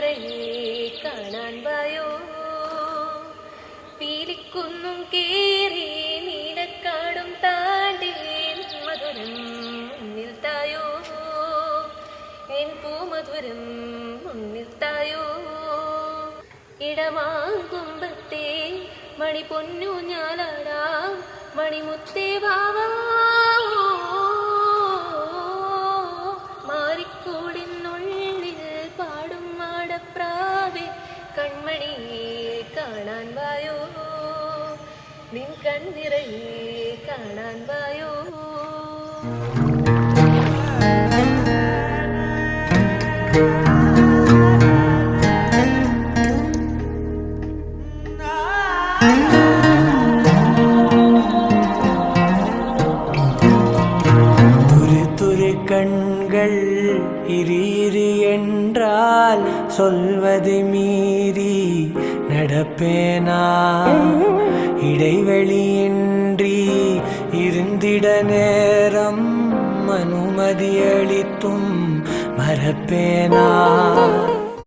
നിറയെ കാണാൻ വായോ പീലിക്കുന്നും കേറി നീലക്കാടും താണ്ടി മധുരം മുന്നിൽ തായോ എൻ പൂമധുരം മുന്നിൽ തായോ ഇടമാകുമ്പത്തെ മണി പൊന്നു ഞാലാടാം മണിമുത്തേ വാവാ മാറിക്കൂടിനുള്ളിൽ പാടും മാടപ്രാവേ കൺമണിയെ കാണാൻ വായോ നിൻ കണ്ണിറയെ കാണാൻ വായോ கண்கள் இரி இரி என்றால் சொல்வதை மீறி நடப்பேனா இடைவெளியின்றி இருந்திட நேரம் அனுமதியளித்தும் மறப்பேனா